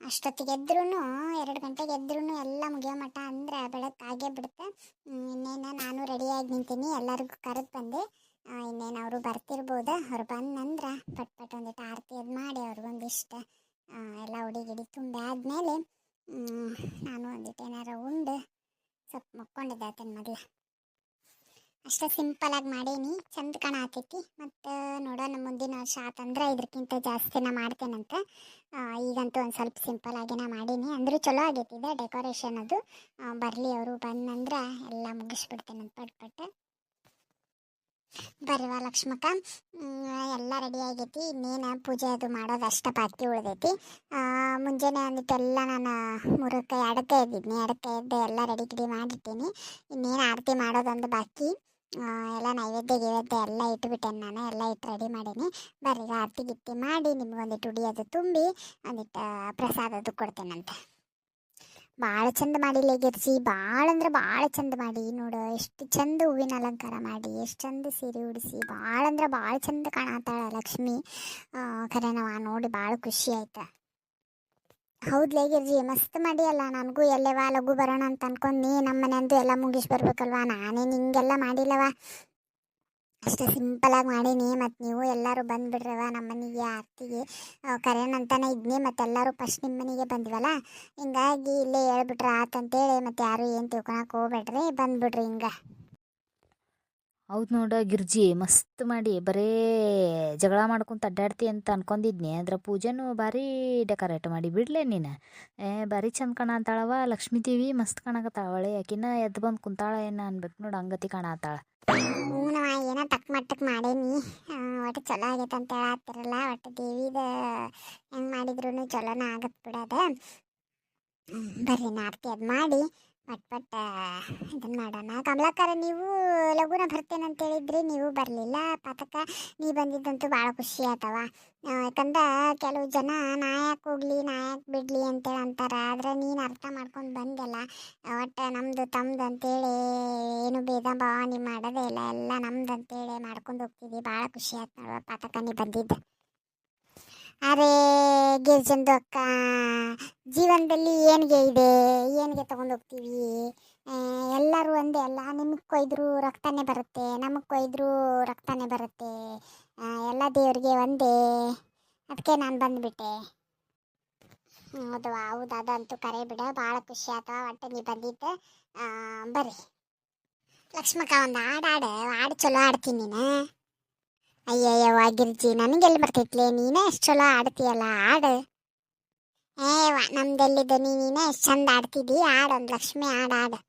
ಅಷ್ಟೊತ್ತಿಗೆ ಎದ್ರೂ 2 ಗಂಟೆಗೆ ಎದ್ರೂ ಎಲ್ಲ ಮುಗಿಯೋ ಮಟ್ಟ ಅಂದರೆ ಬೆಳಕಾಗೇ ಬಿಡುತ್ತೆ. ಇನ್ನೇನು ನಾನು ರೆಡಿಯಾಗಿ ನಿಂತೀನಿ, ಎಲ್ಲರಿಗೂ ಕರೆದು ಬಂದೆ. ಇನ್ನೇನು ಅವರು ಬರ್ತಿರ್ಬೋದು. ಅವ್ರು ಬಂದಂದ್ರೆ ಪಟ್ ಪಟ್ ಒಂದಿಟ್ಟು ಆರತಿ ಅದು ಮಾಡಿ ಅವ್ರಿಗೊಂದಿಷ್ಟು ಎಲ್ಲ ಉಡಿ ಗಿಡಿ ತುಂಬಿ ಆದಮೇಲೆ ನಾನು ಒಂದಿಟ್ಟು ಏನಾರು ಉಂಡು ಸ್ವಲ್ಪ ಮಕ್ಕೊಂಡಿದ್ದೆ ಆತನ ಮೊದಲು. ಅಷ್ಟೇ ಸಿಂಪಲಾಗಿ ಮಾಡೀನಿ, ಚಂದ ಕಾಣತೈತಿ. ಮತ್ತು ನೋಡೋಣ ಮುಂದಿನ ವರ್ಷ ಆತಂದ್ರೆ ಇದಕ್ಕಿಂತ ಜಾಸ್ತಿನ ಮಾಡ್ತೇನಂತ. ಈಗಂತೂ ಒಂದು ಸ್ವಲ್ಪ ಸಿಂಪಲಾಗಿನ ಮಾಡೀನಿ, ಅಂದರೂ ಚಲೋ ಆಗೈತಿದೆ ಡೆಕೋರೇಷನ್ ಅದು. ಬರಲಿ ಅವರು ಬಂದಂದ್ರೆ ಎಲ್ಲ ಮುಗಿಸ್ಬಿಡ್ತೇನಂತ ಪಟ್ ಪಟ್. ಬರೀವಾ ಲಕ್ಷ್ಮಕ್ಕ, ಎಲ್ಲ ರೆಡಿ ಆಗೈತಿ. ಇನ್ನೇನು ಪೂಜೆ ಅದು ಮಾಡೋದು ಅಷ್ಟ ಬಾಕಿ ಉಳಿದೈತಿ. ಮುಂಜಾನೆ ಅಂದಿಟ್ಟೆಲ್ಲ ನಾನು 3 ಎಡಕ್ಕೆ ಎದ್ದಿದ್ನಿ, ಎಡಕ್ಕೆ ಎದ್ದು ಎಲ್ಲ ರೆಡಿ ಗಿಡಿ ಮಾಡಿರ್ತೀನಿ. ಇನ್ನೇನು ಆರತಿ ಮಾಡೋದೊಂದು ಬಾಕಿ. ಎಲ್ಲ ನೈವೇದ್ಯ ಎಲ್ಲ ಇಟ್ಬಿಟ್ಟೇನೆ, ನಾನು ಎಲ್ಲ ಇಟ್ಟು ರೆಡಿ ಮಾಡೀನಿ. ಬರ್ರಿ ಆರತಿ ಗಿತ್ತಿ ಮಾಡಿ ನಿಮ್ಗೊಂದಿಟ್ಟು ಉಡಿಯೋದು ತುಂಬಿ ಒಂದಿಟ್ಟು ಪ್ರಸಾದ ಅದು ಕೊಡ್ತೇನಂತೆ. ಭಾಳ ಚಂದ ಮಾಡಿಲ್ಲ ಗಿರ್ಜಿ, ಭಾಳ ಅಂದ್ರೆ ಭಾಳ ಚಂದ ಮಾಡಿ ನೋಡು. ಎಷ್ಟು ಚಂದ ಹೂವಿನ ಅಲಂಕಾರ ಮಾಡಿ, ಎಷ್ಟು ಚಂದ ಸೀರೆ ಉಡಿಸಿ, ಭಾಳ ಅಂದ್ರೆ ಭಾಳ ಚಂದ ಕಾಣತ್ತಾಳ ಲಕ್ಷ್ಮಿ. ಖರೆ ನಾವು ನೋಡಿ ಭಾಳ ಖುಷಿ ಆಯ್ತು. ಹೌದ್ಲೇ ಗಿರ್ಜಿ, ಮಸ್ತ್ ಮಾಡಿ ಅಲ್ಲ. ನನಗೂ ಎಲ್ಲೆವಾ ಲಘು ಬರೋಣ ಅಂತ ಅನ್ಕೊಂಡು ನಮ್ಮ ಮನೆಯಂತೂ ಎಲ್ಲ ಮುಗಿಸಿ ಬರ್ಬೇಕಲ್ವ, ನಾನೇನು ಹಿಂಗೆಲ್ಲ ಮಾಡಿಲ್ಲವ, ಅಷ್ಟೇ ಸಿಂಪಲಾಗಿ ಮಾಡೀನಿ. ಮತ್ತು ನೀವು ಎಲ್ಲರೂ ಬಂದುಬಿಡ್ರವ ನಮ್ಮ ಮನೆಗೆ ಆರ್ತಿಗೆ ಕರೆಯಣಂತಾನೆ ಇದ್ನಿ. ಮತ್ತು ಎಲ್ಲರೂ ಫಸ್ಟ್ ನಿಮ್ಮ ಮನೆಗೆ ಬಂದ್ವಲ್ಲ, ಹಿಂಗಾಗಿ ಇಲ್ಲೇ ಹೇಳ್ಬಿಟ್ರೆ ಆತಂತೇಳಿ ಮತ್ತು ಯಾರು ಏನು ತಿಳ್ಕೊಳಕ್ಕೆ ಹೋಗ್ಬೇಡ್ರಿ, ಬಂದುಬಿಡ್ರಿ ಹಿಂಗೆ. ಹೌದು ನೋಡ ಗಿರ್ಜಿ, ಮಸ್ತ್ ಮಾಡಿ ಬರೇ ಜಗಳ ಮಾಡ್ಕೊಂತ ಅಡ್ಡಾಡ್ತಿ ಅಂತ ಅನ್ಕೊಂಡಿದ್ನಿ. ಅದ್ರ ಪೂಜೆನೂ ಭಾರಿ ಡೆಕೋರೇಟ್ ಮಾಡಿ ಬಿಡ್ಲೆ ನೀನು. ಭಾರಿ ಚಂದ ಕಾಣತ್ತಾಳವ ಲಕ್ಷ್ಮೀ ದೇವಿ, ಮಸ್ತ್ ಕಾಣಕತ್ತಾಳ. ಒಳ್ಳೆ ಯಾಕಿನ್ನ ಎದ್ದು ಬಂದು ಕುಂತಾಳ ಏನು ಅನ್ಬೇಕು ನೋಡು, ಹಂಗತಿ ಕಾಣತ್ತಾಳ. ಏನೋ ತಕ್ಕ ಮಟ್ಟಕ್ಕೆ ಮಾಡೇನಿ, ಒಟ್ಟು ಚಲೋ ಆಗೈತೆ ಅಂತ ಹೇಳತ್ತಿರಲ್ಲ. ಒಟ್ಟು ದೇವಿದ ಹೆಂಗೆ ಮಾಡಿದ್ರು ಚಲೋನ ಆಗತ್ತೆ ಬಿಡೋದು. ಬರ್ರಿ ಆರತಿ ಅದು ಮಾಡಿ ಪಟ್ ಪಟ್ ಇದನ್ನು ಮಾಡೋಣ. ಕಮಲಾಕರ, ನೀವು ಲಘುನ ಬರ್ತೇನೆ ಅಂತ ಹೇಳಿದ್ರಿ, ನೀವು ಬರಲಿಲ್ಲ ಪಾತಕ. ನೀ ಬಂದಿದ್ದಂತೂ ಭಾಳ ಖುಷಿ ಆಯ್ತವ. ಯಾಕಂದ್ರೆ ಕೆಲವು ಜನ ನಾ ಯಾಕೆ ಹೋಗ್ಲಿ ನಾ ಯಾಕೆ ಬಿಡಲಿ ಅಂತೇಳಿ ಅಂತಾರೆ. ಆದರೆ ನೀನು ಅರ್ಥ ಮಾಡ್ಕೊಂಡು ಬಂದೆಲ್ಲ, ಒಟ್ಟು ನಮ್ಮದು ತಮ್ಮದು ಅಂತೇಳಿ ಏನು ಭೇದ ಭಾವ ನೀವು ಮಾಡೋದೇ ಇಲ್ಲ, ಎಲ್ಲ ನಮ್ದು ಅಂತೇಳಿ ಮಾಡ್ಕೊಂಡು ಹೋಗ್ತಿದ್ವಿ. ಭಾಳ ಖುಷಿ ಆಯ್ತು ನೋಡುವ ಪಾತಕ ನೀ ಬಂದಿದ್ದು. ಅರೇ ಗಿರ್ಜಂದು ಅಕ್ಕ, ಜೀವನದಲ್ಲಿ ಏನಿಗೆ ಇದೆ, ಏನಿಗೆ ತೊಗೊಂಡು ಹೋಗ್ತೀವಿ, ಎಲ್ಲರೂ ಒಂದೇ ಅಲ್ಲ. ನಿಮಗೆ ಕೊಯ್ದರೂ ರಕ್ತನೇ ಬರುತ್ತೆ, ನಮಗೆ ಕೊಯ್ದರೂ ರಕ್ತನೇ ಬರುತ್ತೆ, ಎಲ್ಲ ದೇವ್ರಿಗೆ ಒಂದೇ. ಅದಕ್ಕೆ ನಾನು ಬಂದುಬಿಟ್ಟೆ. ಹೌದು ಅದಂತೂ ಕರೆ ಬಿಡ, ಭಾಳ ಖುಷಿ ಆಯ್ತು ಒಟ್ಟು ನೀ ಬಂದಿದ್ದೆ. ಬರ್ರಿ ಲಕ್ಷ್ಮಕ್ಕ, ಒಂದು ಹಾಡು ಚಲೋ ಆಡ್ತೀನಿ ನೀನು. ಅಯ್ಯಯ್ಯವ್ವ ಗಿರ್ಜಿ, ನನಗೆಲ್ಲಿ ಬರ್ತೈತ್ಲೆ, ನೀನೇ ಎಷ್ಟು ಚಲೋ ಆಡ್ತೀಯಲ್ಲ, ಹಾಡು. ನಮ್ದೆಲ್ಲಿದ್ದ ನೀನೇ ಎಷ್ಟು ಚಂದ ಆಡ್ತಿದ್ದಿ, ಹಾಡೊಂದು ಲಕ್ಷ್ಮಿ ಹಾಡು.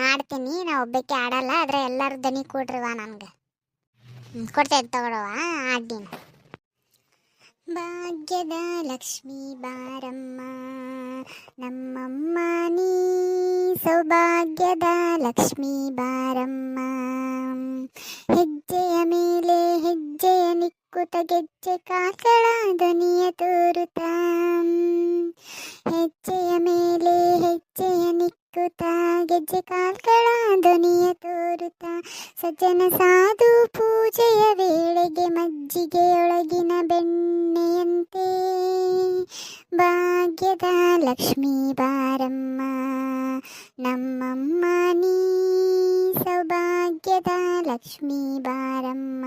ಆಡ್ತೀನಿ, ನಾ ಒಬ್ಬಕ್ಕೆ ಆಡಲ್ಲ, ಆದರೆ ಎಲ್ಲರೂ ದನಿ ಕೊಡ್ರಿವ ನನಗೆ. ಕೊಡ್ತೇನೆ ತಗೊಳವ, ಆಡ್ತೀನಿ. ಭಾಗ್ಯದ ಲಕ್ಷ್ಮೀ ಬಾರಮ್ಮ ನಮ್ಮಮ್ಮ ನೀ, ಸೌಭಾಗ್ಯದ ಲಕ್ಷ್ಮೀ ಬಾರಮ್ಮ. ಹೆಜ್ಜೆಯ ಮೇಲೆ ಹೆಜ್ಜೆಯ ನಿಕ್ಕುತ ಗೆಜ್ಜೆ ಕಾಲ್ಗಳ ಧ್ವನಿಯ ತೋರುತ್ತ, ಹೆಜ್ಜೆಯ ಮೇಲೆ ಹೆಜ್ಜೆಯ ನಿಕ್ಕುತ ಗೆಜ್ಜೆ ಕಾಲ್ಗಳ ಧ್ವನಿಯ ತೋರುತ್ತ, ಸಜ್ಜನ ಸಾಧು ಪೂಜೆಯ ವೇಳೆಗೆ ಮಜ್ಜಿಗೆಯೊಳಗಿನ ಬೆಣ್ಣೆಯಂತೆ, ಭಾಗ್ಯದ ಲಕ್ಷ್ಮೀ ಬಾರಮ್ಮ ನಮ್ಮಮ್ಮ ನೀ, ಸೌಭಾಗ್ಯದ ಲಕ್ಷ್ಮೀ ಬಾರಮ್ಮ.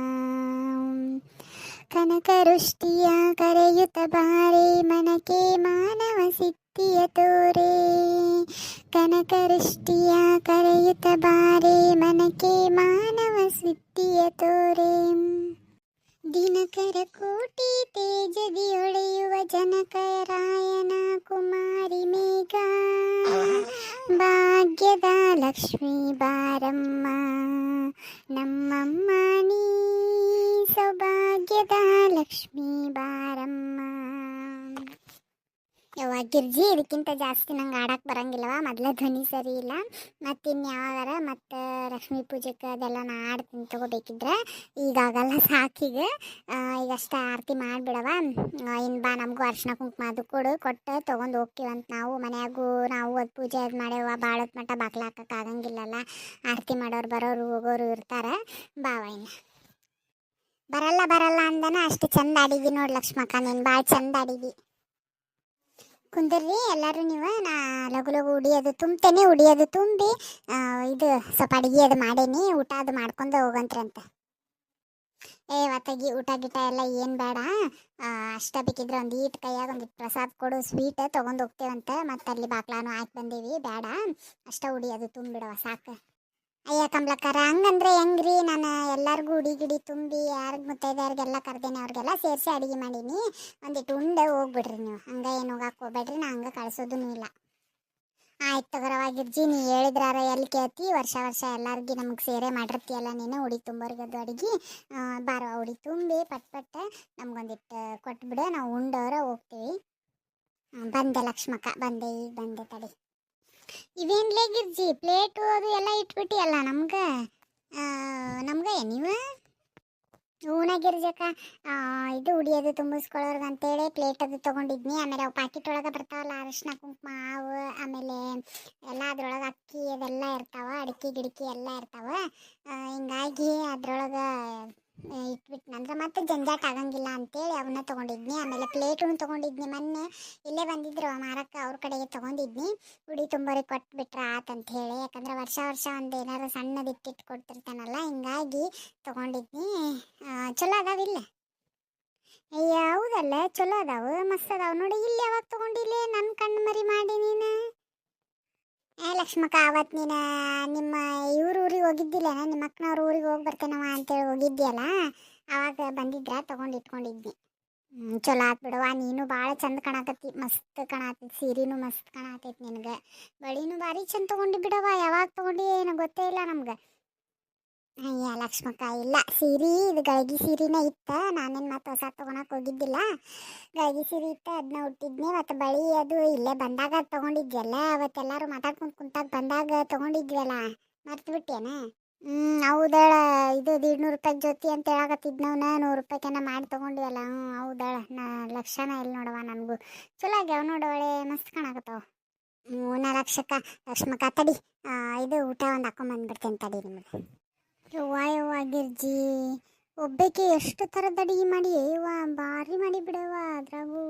ಕನಕವೃಷ್ಟಿಯ ಕರೆಯುತ್ತ ಬಾರೆ ಮನಕೆ ಮಾನವ ಸಿದ್ಧಿಯ ತೋರೆ, ಕನಕವೃಷ್ಟಿಯ ಕರೆಯುತ್ತ ಬಾರೆ ಮನಕೆ ಮಾನವ ಸಿದ್ಧಿಯ ತೋರೆ. ದಿನಕರ ಕೋಟಿ ತೇಜದಿ ಹೊಳೆಯುವ ಜನಕರಾಯನ ಕುಮಾರಿ ಮೇಘ, ಭಾಗ್ಯದ ಲಕ್ಷ್ಮೀ ಬಾರಮ್ಮ ನಮ್ಮಮ್ಮ ನೀ, ಸೌಭಾಗ್ಯದ ಲಕ್ಷ್ಮೀ ಬಾರಮ್ಮ. ಯವ್ವ ಗಿರ್ಜಿ, ಇದಕ್ಕಿಂತ ಜಾಸ್ತಿ ನಂಗೆ ಆಡಕ್ಕೆ ಬರಂಗಿಲ್ಲವ, ಮೊದಲೇ ಧ್ವನಿ ಸರಿ ಇಲ್ಲ. ಮತ್ತು ಇನ್ಯಾವಾಗಾರ ಮತ್ತು ಲಕ್ಷ್ಮೀ ಪೂಜೆಗೆ ಅದೆಲ್ಲ ನಾ ಆಡ್ತೀನಿ ತಗೋಬೇಕಿದ್ರೆ. ಈಗಾಗಲ್ಲ, ಸಾಕೀಗ ಈಗಷ್ಟೇ ಆರತಿ ಮಾಡಿಬಿಡವ. ಇನ್ನು ಬಾ, ನಮಗೂ ಅರ್ಶಿನ ಕುಂಕುಮ ಅದು ಕೊಟ್ಟು ತೊಗೊಂಡು ಹೋಗ್ತೀವಂತ. ನಾವು ಮನೆಯಾಗೂ ನಾವು ಅದು ಪೂಜೆ ಅದು ಮಾಡ್ಯವ, ಭಾಳ ಹೊತ್ತು ಮಟ್ಟ ಬಾಗ್ಲು ಹಾಕಕ್ಕೆ ಆಗಂಗಿಲ್ಲಲ್ಲ, ಆರತಿ ಮಾಡೋರು ಬರೋರು ಹೋಗೋರು ಇರ್ತಾರೆ. ಬಾವ ಇನ್ನು ಬರಲ್ಲ ಅಂದನ ಅಷ್ಟು ಚಂದ ಆಡಿದಿ ನೋಡಿ ಲಕ್ಷ್ಮಕ್ಕ, ನೀನು ಭಾಳ ಚಂದ ಆಡಿದಿ. ಕುಂದರ್ರಿ ಎಲ್ಲರೂ ನೀವು. ನಾ ಲಘು ಲಘು ಉಡಿಯೋದು ತುಂಬ್ತೇನೆ, ಉಡಿಯೋದು ತುಂಬಿ ಇದು ಸ್ವಲ್ಪ ಅಡಿಗೆ ಅದು ಮಾಡೇನಿ, ಊಟ ಅದು ಮಾಡ್ಕೊಂಡು ಹೋಗಂತ್ರಂತೆ. ಇವತ್ತಾಗಿ ಊಟ ಗಿಟ ಎಲ್ಲ ಏನು ಬೇಡ, ಅಷ್ಟ ಬೇಕಿದ್ರೆ ಒಂದು ಈಟ್ ಕೈಯಾಗ ಒಂದು ಪ್ರಸಾದ ಕೊಡು, ಸ್ವೀಟ್ ತೊಗೊಂಡು ಹೋಗ್ತೇವಂತೆ. ಮತ್ತೆ ಅಲ್ಲಿ ಬಾಕ್ಲಾನು ಹಾಕಿ ಬಂದೀವಿ, ಬೇಡ ಅಷ್ಟ ಉಡಿಯೋದು ತುಂಬಿಡವ ಸಾಕು. ಅಯ್ಯ ಕಮ್ಲಕ್ಕಾರ, ಹಂಗಂದ್ರೆ ಹೆಂಗ್ರಿ? ನಾನು ಎಲ್ಲರಿಗೂ ಉಡಿ ಗಿಡಿ ತುಂಬಿ ಯಾರಿಗೆ ಮುತ್ತೈದೆಯವ್ರಿಗೆಲ್ಲ ಕರ್ದೇನೆ, ಅವ್ರಿಗೆಲ್ಲ ಸೇರಿಸಿ ಅಡುಗೆ ಮಾಡೀನಿ. ಒಂದಿಟ್ಟು ಉಂಡೆ ಹೋಗ್ಬಿಡ್ರಿ ನೀವು, ಹಂಗೆ ಏನು ಹೋಗಕ್ಕೆ ಹೋಗ್ಬೇಡ್ರಿ, ನಾ ಹಂಗೆ ಕಳಿಸೋದೂ ಇಲ್ಲ. ಆಯ್ತು ತಗೋರವಾಗಿರ್ಜಿ, ನೀ ಹೇಳಿದ್ರಾರ ಎಲ್ಲಿ ಕೇಳ್ತಿ? ವರ್ಷ ವರ್ಷ ಎಲ್ಲರಿಗೂ ನಮಗೆ ಸೇರೆ ಮಾಡಿರ್ತೀಯಲ್ಲ ನೀನು, ಉಡಿ ತುಂಬೋರ್ಗದು ಅಡುಗೆ. ಬಾರೋ ಉಡಿ ತುಂಬಿ ಪಟ್ ಪಟ್ ನಮ್ಗೊಂದಿಟ್ಟು ಕೊಟ್ಬಿಡು, ನಾವು ಉಂಡವರ ಹೋಗ್ತೀವಿ. ಬಂದೆ ಲಕ್ಷ್ಮಕ್ಕ, ಬಂದೆ, ಈಗ ಬಂದೆ ತಡಿ. ಇವೇನ್ಲೇ ಗಿರ್ಜಿ, ಪ್ಲೇಟು ಅದು ಎಲ್ಲ ಇಟ್ಬಿಟ್ಟಿಯಲ್ಲ ನಮ್ಗೆ. ನಮ್ಗೆ ನೀವು ಹೂನ ಗಿರ್ಜಕ್ಕ, ಇದು ಉಡಿಯೋದು ತುಂಬಿಸ್ಕೊಳ್ಳೋರ್ಗೆ ಅಂತೇಳಿ ಪ್ಲೇಟ್ ಅದು ತೊಗೊಂಡಿದ್ನಿ. ಆಮೇಲೆ ಅವು ಪ್ಯಾಕೆಟ್ ಒಳಗೆ ಬರ್ತಾವಲ್ಲ ಅರಿಶಿನ ಕುಂಕುಮ ಅವು, ಆಮೇಲೆ ಎಲ್ಲ ಅದ್ರೊಳಗೆ ಅಕ್ಕಿ ಅದೆಲ್ಲ ಇರ್ತಾವೆ, ಅಡಿಕೆ ಗಿಡಕಿ ಎಲ್ಲ ಇರ್ತಾವೆ. ಹಿಂಗಾಗಿ ಅದ್ರೊಳಗೆ ಇಟ್ಬಿಟ್ಟು ಅಂದ್ರೆ ಮತ್ತೆ ಜಂಜಾಟ ಆಗಂಗಿಲ್ಲ ಅಂತೇಳಿ ಅವನ್ನ ತೊಗೊಂಡಿದ್ನಿ. ಆಮೇಲೆ ಪ್ಲೇಟನ್ನು ತೊಗೊಂಡಿದ್ನಿ, ಮೊನ್ನೆ ಇಲ್ಲೇ ಬಂದಿದ್ರು ಮಾರಕ್ಕೆ, ಅವ್ರ ಕಡೆಗೆ ತೊಗೊಂಡಿದ್ನಿ. ಉಡಿ ತುಂಬೋರಿಗೆ ಕೊಟ್ಬಿಟ್ರೆ ಆತಂತ ಹೇಳಿ, ಯಾಕಂದ್ರೆ ವರ್ಷ ವರ್ಷ ಒಂದು ಏನಾದ್ರು ಸಣ್ಣದು ಇಟ್ಟಿಟ್ಟು ಕೊಡ್ತಿರ್ತಾನಲ್ಲ, ಹಿಂಗಾಗಿ ತೊಗೊಂಡಿದ್ನಿ. ಚಲೋ ಅದಾವಿಲ್ಲ? ಅಯ್ಯ ಹೌದಲ್ಲ, ಚಲೋ ಅದಾವು, ಮಸ್ತ್ ಅದಾವು ನೋಡಿ. ಇಲ್ಲಿ ಯಾವಾಗ ತೊಗೊಂಡಿಲ್ಲ, ನನ್ನ ಕಣ್ಣು ಮರಿ ಮಾಡಿ ನೀನು. ಲಕ್ಷ್ಮಕ್ಕ, ಅವತ್ತು ನೀನು ನಿಮ್ಮ ಇವ್ರ ಊರಿಗೆ ಹೋಗಿದ್ದಿಲ್ಲ, ನಿಮ್ಮ ಅಕ್ಕನವ್ರ ಊರಿಗೆ ಹೋಗಿ ಬರ್ತೇನವ ಅಂತೇಳಿ ಹೋಗಿದ್ಯಲ್ಲ, ಆವಾಗ ಬಂದಿದ್ರ ತೊಗೊಂಡು ಇಟ್ಕೊಂಡಿದ್ನಿ. ಚಲೋ ಆತ್ ಬಿಡವ, ನೀನು ಭಾಳ ಚಂದ ಕಾಣಕತ್ತಿ, ಮಸ್ತ್ ಕಾಣತೈತಿ, ಸೀರೆನೂ ಮಸ್ತ್ ಕಾಣತೈತಿ ನಿನಗೆ, ಬಳಿನೂ ಭಾರಿ ಚಂದ ತೊಗೊಂಡು ಬಿಡವ. ಯಾವಾಗ ತೊಗೊಂಡು ಏನೋ ಗೊತ್ತೇ ಇಲ್ಲ ನಮ್ಗೆ. ಅಯ್ಯ ಲಕ್ಷ್ಮಕ್ಕ, ಇಲ್ಲ ಸೀರೆ ಇದು ಗಳಗಿ ಸೀರೆನೇ ಇತ್ತು, ನಾನೇನು ಮತ್ತೆ ಹೊಸ ತೊಗೊಳಕ್ಕೆ ಹೋಗಿದ್ದಿಲ್ಲ. ಗಳಗಿ ಸೀರೆ ಇತ್ತು, ಅದನ್ನ ಹುಟ್ಟಿದ್ನಿ. ಮತ್ತು ಬಳಿ ಅದು ಇಲ್ಲೇ ಬಂದಾಗ ತೊಗೊಂಡಿದ್ವಲ್ಲ, ಅವತ್ತೆಲ್ಲರೂ ಮಾತಾಡ್ಕೊಂಡು ಕುಂತಾಗ ಬಂದಾಗ ತೊಗೊಂಡಿದ್ವಲ್ಲ, ಮರ್ತು ಬಿಟ್ಟೇನ? ಹೌದಳ, ಇದು 150 ರೂಪಾಯಿ ಜೊತೆ ಅಂತ ಹೇಳಕತ್ತಿದ್ನವನ, 100 ರೂಪಾಯಿಕೇನ ಮಾಡಿ ತೊಗೊಂಡಿವಲ್ಲ. ಹೌದಳ, ಲಕ್ಷಣ ಎಲ್ಲಿ ನೋಡವ, ನನಗೂ ಚಲೋ ಆಗ್ಯಾವ ನೋಡವಳೆ, ಮಸ್ತ್ ಕಾಣಕತ್ತಾವ. ಲಕ್ಷ್ಮಕ್ಕ ತಡಿ, ಇದು ಊಟ ಒಂದು ಹಾಕೊಂಬಂದ್ಬಿಡ್ತೇನೆ ತಡಿ ನಿಮಗೆ. ಯವ್ವ ಗಿರ್ಜಿ, ಒಬ್ಬಕ್ಕೆ ಎಷ್ಟು ಥರದ ಅಡುಗೆ ಮಾಡಿ ಯವ್ವ, ಭಾರಿ ಮಾಡಿ ಬಿಡವ. ಅದ್ರಾಗೂ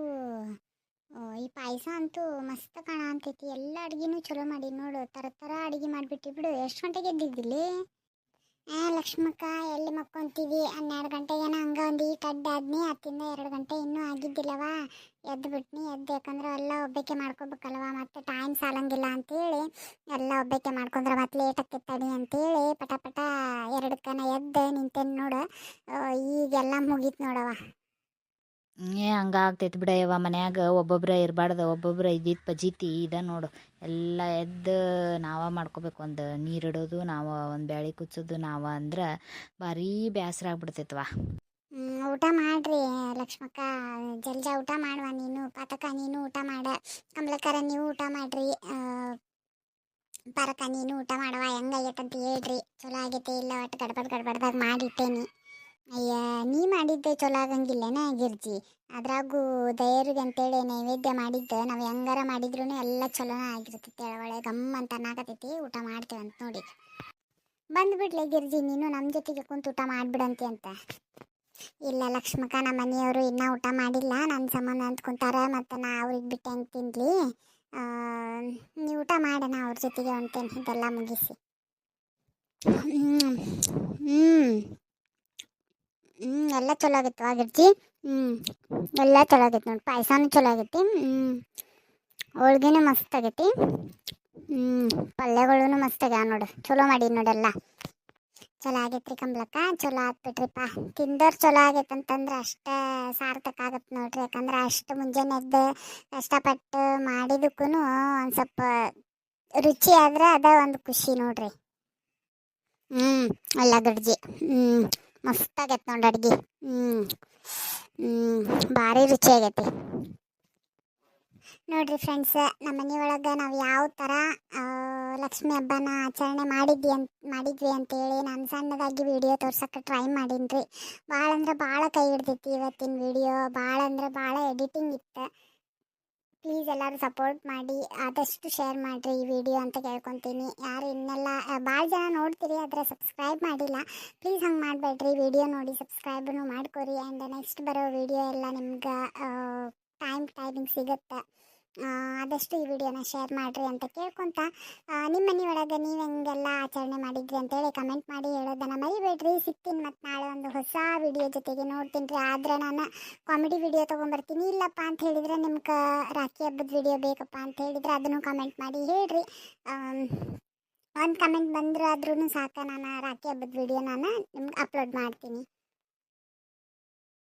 ಈ ಪಾಯಸ ಅಂತೂ ಮಸ್ತ್ ಕಾಣ ಅಂತೈತಿ, ಎಲ್ಲ ಅಡುಗೆನೂ ಚಲೋ ಮಾಡಿ ನೋಡು, ಥರ ಅಡುಗೆ ಮಾಡಿಬಿಟ್ಟು ಬಿಡು. ಎಷ್ಟು ಗಂಟೆಗೆ ಎದ್ದಿದ್ದಿಲ್ಲಿ? ಲಕ್ಷ್ಮಕ್ಕ, ಎಲ್ಲಿ ಮಕ್ಕೊಂತೀವಿ? 12 ಗಂಟೆಗೇನ ಹಂಗೆ ಒಂದು ಈಟ್ ಅಡ್ಡಾದ್ನಿ, 2 ಗಂಟೆ ಇನ್ನೂ ಆಗಿದ್ದಿಲ್ಲವ. ಎದ್ದು ಬಿಟ್ನಿ, ಯಾಕಂದ್ರೆ ಎಲ್ಲ ಒಬ್ಬಕ್ಕೆ ಮಾಡ್ಕೋಬೇಕಲ್ವ, ಮತ್ತು ಟೈಮ್ ಸಾಲಂಗಿಲ್ಲ ಅಂತೇಳಿ ಎಲ್ಲ ಒಬ್ಬಕ್ಕೆ ಮಾಡ್ಕೊಂಡ್ರೆ ಮತ್ತೆ ಲೇಟ್ ಆಕೈತಡಿ ಅಂತೇಳಿ ಪಟ 2 ಎದ್ದು ನಿಂತೇನು ನೋಡು. ಈಗೆಲ್ಲ ಮುಗೀತು ನೋಡವ. ಹಂಗೆ ಆಗ್ತೈತಿ ಬಿಡಯ್ಯವ, ಮನ್ಯಾಗ ಒಬ್ಬೊಬ್ಬರೇ ಇರಬಾರ್ದು, ಒಬ್ಬೊಬ್ಬರೇ ಇದ್ದಿದ್ದು ಪಜೀತಿ ಇದ ನೋಡು. ಎಲ್ಲ ಎದ್ದು ನಾವ ಮಾಡ್ಕೋಬೇಕು, ಒಂದು ನೀರಿಡೋದು ನಾವು, ಒಂದು ಬ್ಯಾಳೆ ಕುಚ್ಚೋದು ನಾವು, ಅಂದ್ರೆ ಭಾರಿ ಬೇಸರ ಆಗ್ಬಿಡ್ತೈತವ. ಊಟ ಮಾಡ್ರಿ ಲಕ್ಷ್ಮಕ್ಕ, ಜಲ್ಜ ಊಟ ಮಾಡುವ ನೀನು. ಪಾತಕ ನೀನು ಊಟ ಮಾಡ, ಕಮಲಕರ ನೀವು ಊಟ ಮಾಡ್ರಿ, ಪರಕ ನೀನು ಊಟ ಮಾಡುವ. ಹೆಂಗಾಗೈತಂತ ಹೇಳ್ರಿ, ಚಲೋ ಆಗೈತೆ ಇಲ್ಲ ಒಟ್ಟು ಗಡ್ಬಡ್ದಾಗ ಮಾಡಿಟ್ಟೇನಿ. ಅಯ್ಯ ನೀ ಮಾಡಿದ್ದೆ ಚಲೋ ಆಗಂಗಿಲ್ಲನ ಗಿರ್ಜಿ? ಅದ್ರಾಗೂ ದಯರಿಗೆ ಅಂತೇಳಿ ನೈವೇದ್ಯ ಮಾಡಿದ್ದೆ, ನಾವು ಹೆಂಗಾರ ಮಾಡಿದ್ರು ಎಲ್ಲ ಚಲೋನ ಆಗಿರ್ತೈತಿ, ಒಳ್ಳೆ ಗಮ್ ಅಂತ ಅನ್ನಾಕತೈತಿ. ಊಟ ಮಾಡ್ತೇವಂತ ನೋಡಿ. ಬಂದ್ಬಿಡ್ಲೆ ಗಿರ್ಜಿ, ನೀನು ನಮ್ಮ ಜೊತೆಗೆ ಕುಂತು ಊಟ ಮಾಡಿಬಿಡಂತಿ ಅಂತ. ಇಲ್ಲ ಲಕ್ಷ್ಮಕ್ಕ, ನಮ್ಮ ಮನೆಯವರು ಇನ್ನೂ ಊಟ ಮಾಡಿಲ್ಲ, ನನ್ನ ಸಂಬಂಧ ಅಂತ ಕುಂತಾರ, ಮತ್ತು ನಾ ಅವ್ರಿಗೆ ಬಿಟ್ಟು ಹೆಂಗೆ ತಿನ್ಲಿ? ನೀವು ಊಟ ಮಾಡೋಣ, ಅವ್ರ ಜೊತೆಗೆ ಹೊಂಟೇನೆ ಇದೆಲ್ಲ ಮುಗಿಸಿ. ಎಲ್ಲ ಚಲೋ ಆಗೈತೆ ಗಿರ್ಜಿ. ಎಲ್ಲ ಚಲೋ ಆಗೈತೆ ನೋಡಿ, ಪಾಯಸನೂ ಚಲೋ ಆಗೈತಿ, ಹೋಳ್ಗೆನೂ ಮಸ್ತ್ ಆಗೈತಿ, ಪಲ್ಯಗಳೂ ಮಸ್ತ್ ಆಗ್ಯಾವ ನೋಡು. ಚಲೋ ಮಾಡಿ ನೋಡೆಲ್ಲ ಚಲೋ ಆಗೈತ್ರಿ ಕಮಲಕ್ಕ, ಚಲೋ ಆತ್ಬಿಟ್ರಿಪ್ಪ. ತಿಂದವ್ರು ಚಲೋ ಆಗೈತಂತಂದ್ರೆ ಅಷ್ಟೇ ಸಾರ್ಥಕ ಆಗತ್ತೆ ನೋಡ್ರಿ, ಯಾಕಂದ್ರೆ ಅಷ್ಟು ಮುಂಜಾನೆ ಎದ್ದು ಕಷ್ಟಪಟ್ಟು ಮಾಡಿದಕ್ಕೂ ಒಂದು ಸ್ವಲ್ಪ ರುಚಿ ಆದ್ರೆ ಅದ ಒಂದು ಖುಷಿ ನೋಡ್ರಿ. ಅಲ್ಲ ಗಡ್ಜಿ, ಮಸ್ತ್ ಆಗೈತೆ ನೋಡಿ ಅಡ್ಗೆ, ಭಾರಿ ರುಚಿ ಆಗೈತಿ ನೋಡ್ರಿ ಫ್ರೆಂಡ್ಸ್. ನಮ್ಮ ಮನೆಯೊಳಗೆ ನಾವು ಯಾವ ಥರ ಲಕ್ಷ್ಮಿ ಹಬ್ಬನ ಆಚರಣೆ ಮಾಡಿದ್ವಿ ಅಂತೇಳಿ ನಾನು ಸಣ್ಣದಾಗಿ ವಿಡಿಯೋ ತೋರ್ಸೋಕ್ಕೆ ಟ್ರೈ ಮಾಡೀನಿ ರೀ. ಭಾಳ ಅಂದ್ರೆ ಭಾಳ ಕೈ ಹಿಡ್ದೈತಿ ಇವತ್ತಿನ ವಿಡಿಯೋ, ಭಾಳ ಅಂದ್ರೆ ಭಾಳ ಎಡಿಟಿಂಗ್ ಇತ್ತು. ಪ್ಲೀಸ್ ಎಲ್ಲರೂ ಸಪೋರ್ಟ್ ಮಾಡಿ, ಆದಷ್ಟು ಶೇರ್ ಮಾಡಿರಿ ಈ ವಿಡಿಯೋ ಅಂತ ಕೇಳ್ಕೊತೀನಿ. ಯಾರು ಇನ್ನೆಲ್ಲ ಭಾಳ ಜನ ನೋಡ್ತೀರಿ, ಆದರೆ ಸಬ್ಸ್ಕ್ರೈಬ್ ಮಾಡಿಲ್ಲ, ಪ್ಲೀಸ್ ಹಂಗೆ ಮಾಡಬೇಡ್ರಿ. ವಿಡಿಯೋ ನೋಡಿ ಸಬ್ಸ್ಕ್ರೈಬನ್ನು ಮಾಡ್ಕೊರಿ. ಆ್ಯಂಡ್ ನೆಕ್ಸ್ಟ್ ಬರೋ ವಿಡಿಯೋ ಎಲ್ಲ ನಿಮ್ಗೆ ಟೈಮಿಂಗ್ ಸಿಗುತ್ತೆ. ಆದಷ್ಟು ಈ ವಿಡಿಯೋನ ಶೇರ್ ಮಾಡಿರಿ ಅಂತ ಕೇಳ್ಕೊತ ನಿಮ್ಮ ಮನೆ ಒಳಗೆ ನೀವು ಹೆಂಗೆಲ್ಲ ಆಚರಣೆ ಮಾಡಿದ್ರಿ ಅಂತೇಳಿ ಕಮೆಂಟ್ ಮಾಡಿ ಹೇಳೋದನ್ನು ಮರಿಬೇಡ್ರಿ. ಸಿಗ್ತೀನಿ ಮತ್ತು ನಾಳೆ ಒಂದು ಹೊಸ ವಿಡಿಯೋ ಜೊತೆಗೆ ನೋಡ್ತೀನಿ ರೀ. ಆದರೆ ನಾನು ಕಾಮಿಡಿ ವಿಡಿಯೋ ತೊಗೊಂಬರ್ತೀನಿ. ಇಲ್ಲಪ್ಪ ಅಂತ ಹೇಳಿದರೆ ನಿಮ್ಗೆ ರಾಖಿ ಹಬ್ಬದ ವಿಡಿಯೋ ಬೇಕಪ್ಪ ಅಂತ ಹೇಳಿದರೆ ಅದನ್ನು ಕಮೆಂಟ್ ಮಾಡಿ ಹೇಳ್ರಿ. ಒಂದು ಕಮೆಂಟ್ ಬಂದ್ರಾದ್ರೂ ಸಾಕು, ನಾನು ರಾಖಿ ಹಬ್ಬದ ವಿಡಿಯೋ ನಾನು ನಿಮ್ಗೆ ಅಪ್ಲೋಡ್ ಮಾಡ್ತೀನಿ.